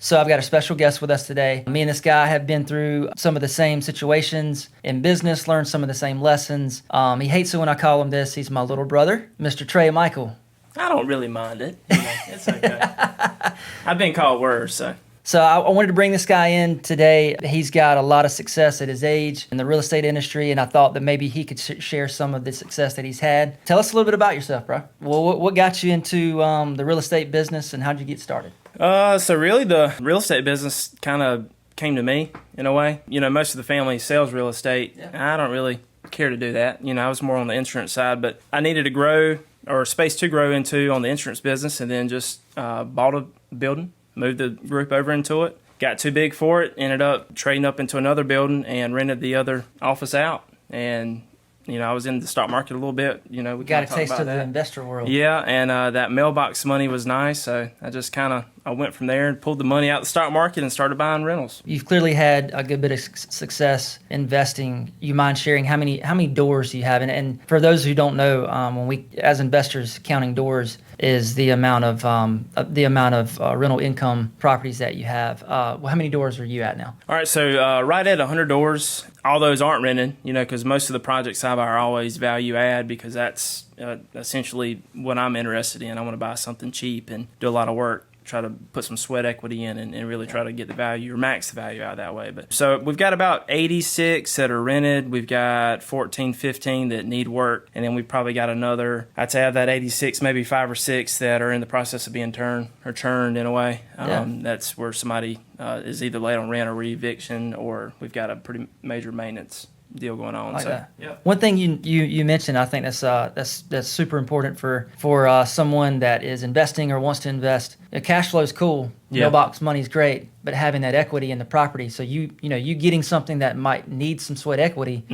So I've got a special guest with us today. Me and this guy have been through some of the same situations in business, learned some of the same lessons. He hates it when I call him this. He's my little brother, Mr. Trae Michael. I don't really mind it. It's okay. I've been called worse, so. So I wanted to bring this guy in today. He's got a lot of success at his age in the real estate industry, and I thought that maybe he could share some of the success that he's had. Tell us a little bit about yourself, bro. Well, what got you into the real estate business, and how'd you get started? So really the real estate business kind of came to me in a way. Most of the family sells real estate. Yeah. I don't really care to do that. I was more on the insurance side, but I needed to grow or space to grow into on the insurance business, and then just bought a building. Moved the group over into it. Got too big for it. Ended up trading up into another building and rented the other office out. And, I was in the stock market a little bit. We got a taste of the investor world. Yeah, and that mailbox money was nice. So I just I went from there and pulled the money out of the stock market and started buying rentals. You've clearly had a good bit of success investing. You mind sharing how many doors you have? And for those who don't know, when we as investors counting doors is the amount of rental income properties that you have. How many doors are you at now? All right, so right at 100 doors. All those aren't rented, because most of the projects I buy are always value add, because that's essentially what I'm interested in. I want to buy something cheap and do a lot of work, try to put some sweat equity in and really try to get the value or max the value out that way. But so we've got about 86 that are rented. We've got 14, 15 that need work. And then we've probably got another, I'd say out of that 86, maybe 5 or 6 that are in the process of being turned or churned in a way. That's where somebody is either late on rent or re-eviction, or we've got a pretty major maintenance deal going on. That. Yeah. One thing you mentioned, I think that's super important for someone that is investing or wants to invest. Cash flow is cool. Mailbox money is great, but having that equity in the property, so you getting something that might need some sweat equity,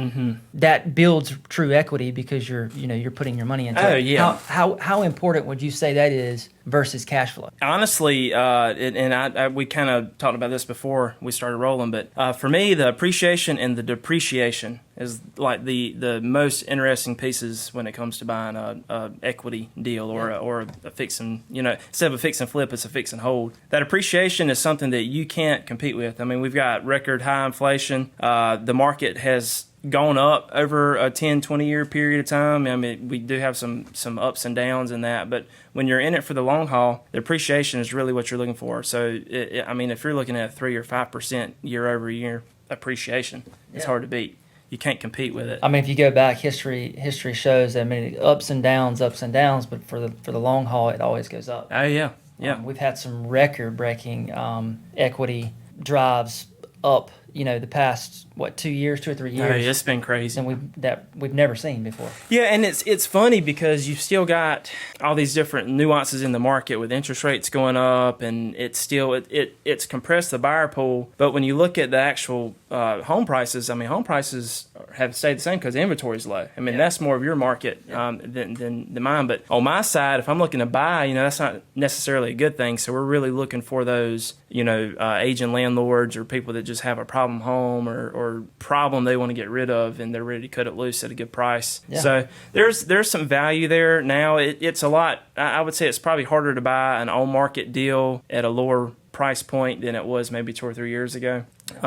that builds true equity because you're putting your money into it. Yeah. How important would you say that is versus cash flow? Honestly, we kind of talked about this before we started rolling, but for me, the appreciation and the depreciation is like the most interesting pieces when it comes to buying a equity deal or a fix and instead of a fix and flip, it's a fix and hold. That appreciation is something that you can't compete with. I mean, we've got record high inflation. The market has gone up over a 10, 20-year period of time. I mean, we do have some ups and downs in that, but when you're in it for the long haul, the appreciation is really what you're looking for. So, if you're looking at 3 or 5% year over year appreciation, it's hard to beat. You can't compete with it. I mean, if you go back, history shows that ups and downs, but for the long haul, it always goes up. Oh yeah, yeah. We've had some record-breaking equity drives up. The past 2 years, 2 or 3 years. Oh, yeah, it's been crazy, and we've never seen before. Yeah, and it's funny because you've still got all these different nuances in the market with interest rates going up, and it's compressed the buyer pool. But when you look at the actual home prices, home prices have stayed the same because the inventory is low. That's more of your market than mine. But on my side, if I'm looking to buy, that's not necessarily a good thing. So we're really looking for those, aging landlords or people that just have a problem home or problem they want to get rid of, and they're ready to cut it loose at a good price. Yeah. So there's some value there. Now it's a lot. I would say it's probably harder to buy an on-market deal at a lower price point than it was maybe 2 or 3 years ago.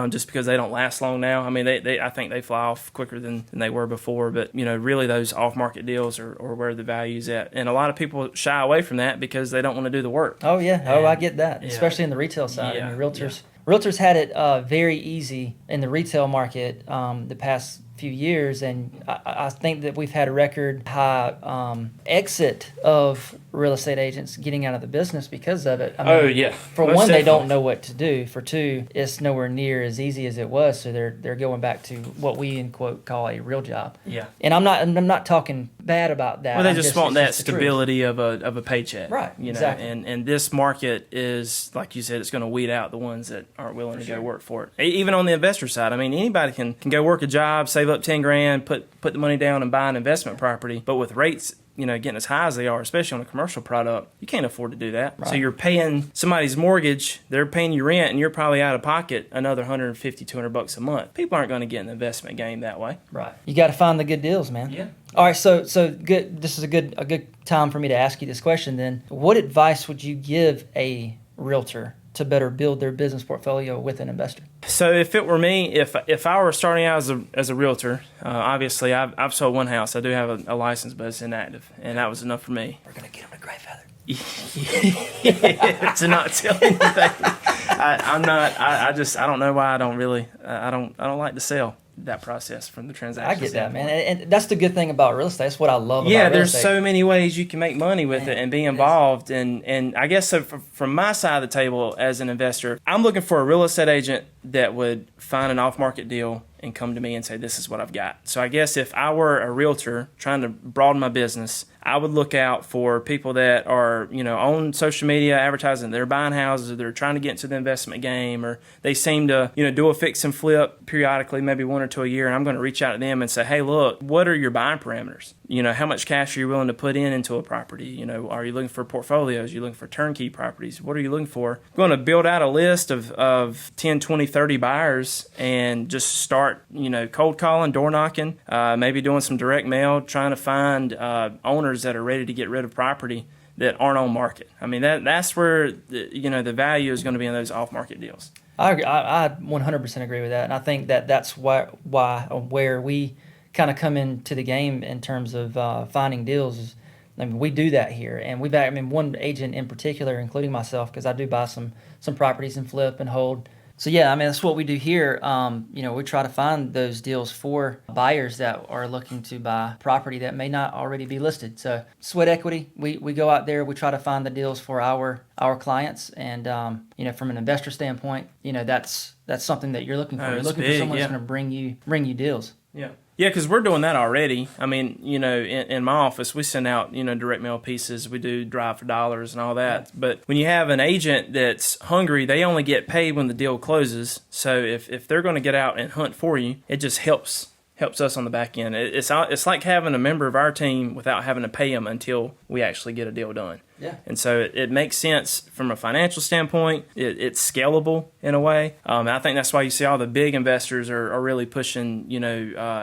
Just because they don't last long now. I think they fly off quicker than they were before. But, really those off-market deals are where the value's at. And a lot of people shy away from that because they don't want to do the work. Oh, yeah. I get that, especially in the retail side. Yeah. Realtors had it very easy in the retail market the past few years, and I think that we've had a record high exit of real estate agents getting out of the business because of it. For Most one, definitely. They don't know what to do. For two, it's nowhere near as easy as it was, so they're going back to what we in quote call a real job. Yeah. And I'm not talking bad about that. Well, they just want that stability of a paycheck. Right. Exactly. And this market is, like you said, it's going to weed out the ones that aren't willing to go work for it. Even on the investor side, anybody can go work a job, save up 10 grand, put the money down and buy an investment property. But with rates, getting as high as they are, especially on a commercial product, you can't afford to do that. Right. So you're paying somebody's mortgage, they're paying you rent, and you're probably out of pocket another $150, $200 a month. People aren't going to get in the investment game that way. Right. You got to find the good deals, man. Yeah. All right. So good. This is a good time for me to ask you this question. Then, what advice would you give a realtor to better build their business portfolio with an investor? So if it were me, if I were starting out as a realtor, obviously I've sold one house. I do have a license, but it's inactive, and that was enough for me. We're gonna get them to Gray Feather. To not tell anything. I don't know why I don't really. I don't like to sell that process from the transaction. I get that, man, and that's the good thing about real estate. That's what I love. Yeah, about real there's estate. so many ways you can make money with it and be involved. And I guess so from my side of the table as an investor, I'm looking for a real estate agent that would find an off-market deal and come to me and say, this is what I've got. So I guess if I were a realtor trying to broaden my business, I would look out for people that are, on social media advertising. They're buying houses, or they're trying to get into the investment game, or they seem to, do a fix and flip periodically, maybe 1 or 2 a year. And I'm going to reach out to them and say, hey, look, what are your buying parameters? How much cash are you willing to put into a property? Are you looking for portfolios? Are you looking for turnkey properties? What are you looking for? I'm going to build out a list of 10, 20, 30 buyers and just start, cold calling, door knocking, maybe doing some direct mail, trying to find owners that are ready to get rid of property that aren't on market. I mean, that's where the value is going to be in those off-market deals. I 100% agree with that, and I think that's where we kind of come into the game in terms of finding deals. We do that here, and one agent in particular, including myself, because I do buy some properties and flip and hold. So yeah, that's what we do here. We try to find those deals for buyers that are looking to buy property that may not already be listed. So sweat equity, we go out there, we try to find the deals for our clients, and from an investor standpoint, that's something that you're looking for. You're looking for someone that's going to bring you deals. Yeah. Yeah, because we're doing that already. In my office, we send out, direct mail pieces. We do drive for dollars and all that. But when you have an agent that's hungry, they only get paid when the deal closes. So if they're going to get out and hunt for you, it just helps us on the back end. It's like having a member of our team without having to pay them until we actually get a deal done. Yeah. And so it makes sense from a financial standpoint. It's scalable in a way. I think that's why you see all the big investors are really pushing,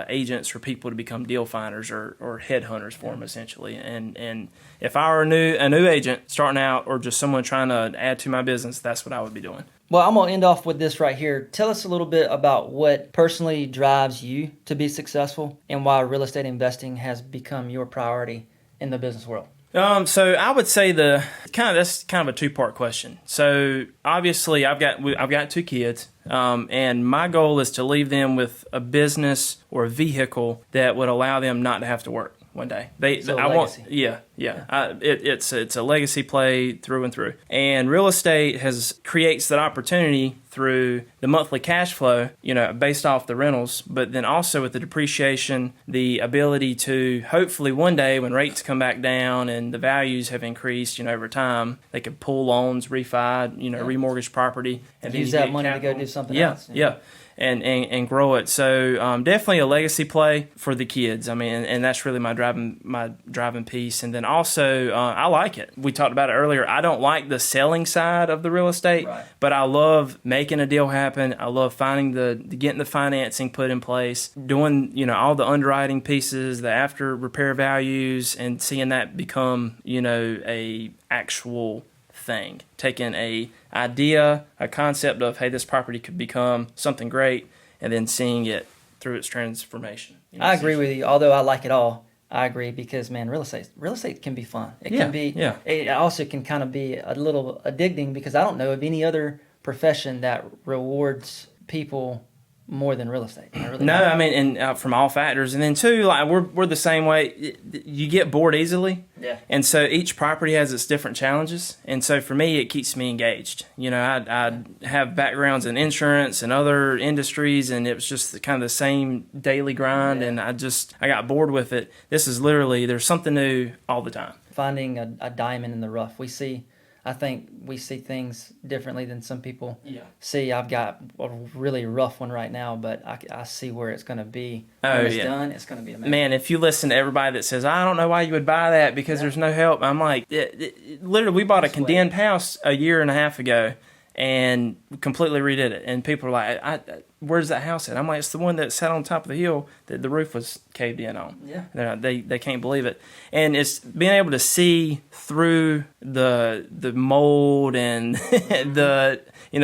agents for people to become deal finders or headhunters for them, essentially. And if I were a new agent starting out, or just someone trying to add to my business, that's what I would be doing. Well, I'm going to end off with this right here. Tell us a little bit about what personally drives you to be successful and why real estate investing has become your priority in the business world. So I would say that's kind of a two-part question. So obviously I've got 2 kids, and my goal is to leave them with a business or a vehicle that would allow them not to have to work one day. It's a legacy play through and through. And real estate creates that opportunity through the monthly cash flow, based off the rentals, but then also with the depreciation, the ability to hopefully one day when rates come back down and the values have increased, over time, they could pull loans, refi, remortgage property, and use that money capital to go do something else. Yeah. And grow it. So definitely a legacy play for the kids. And that's really my driving piece. And then also I like it. We talked about it earlier. I don't like the selling side of the real estate, right, but I love making a deal happen. I love getting the financing put in place, doing all the underwriting pieces, the after repair values, and seeing that become a actual thing. Taking a idea, a concept of, hey, this property could become something great, and then seeing it through its transformation. I agree with you. Although I like it all, I agree because, man, real estate can be fun. It can be. Yeah. It also can kind of be a little addicting because I don't know of any other profession that rewards people more than real estate. And from all factors, and then too, like we're the same way. You get bored easily, yeah. And so each property has its different challenges, and so for me, it keeps me engaged. I have backgrounds in insurance and other industries, and it was just kind of the same daily grind, and I got bored with it. This is literally there's something new all the time. Finding a diamond in the rough. I think we see things differently than some people see. I've got a really rough one right now, but I see where it's going to be. When it's done, it's going to be amazing. Man, if you listen to everybody that says, I don't know why you would buy that because there's no help. I'm like, literally, we bought a condemned house a year and a half ago, and completely redid it. And people are like, where's that house at? I'm like, it's the one that sat on top of the hill that the roof was caved in on. Yeah. They can't believe it. And it's being able to see through the mold and the,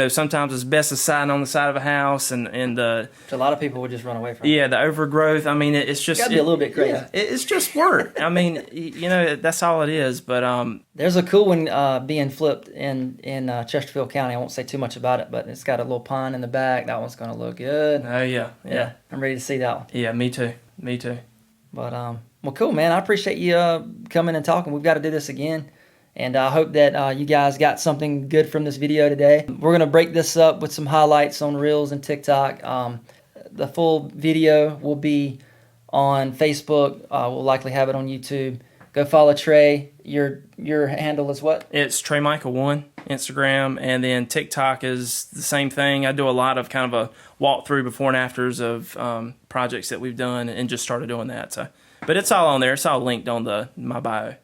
sometimes asbestos siding on the side of a house and the... Which a lot of people would just run away from. Yeah, the overgrowth. I mean, it's just... It's got to be a little bit crazy. Yeah, it's just work. I mean, that's all it is. But there's a cool one being flipped in Chesterfield County. I won't say too much about it, but it's got a little pond in the back. That one's going to look good. Oh, yeah. I'm ready to see that one. Yeah, me too. But, well, cool, man. I appreciate you coming and talking. We've got to do this again. And I hope that you guys got something good from this video today. We're going to break this up with some highlights on Reels and TikTok. The full video will be on Facebook. We'll likely have it on YouTube. Go follow Trae. Your handle is what? It's Trae Michael 1, Instagram, and then TikTok is the same thing. I do a lot of kind of a walkthrough before and afters of projects that we've done and just started doing that. So, but it's all on there. It's all linked on my bio.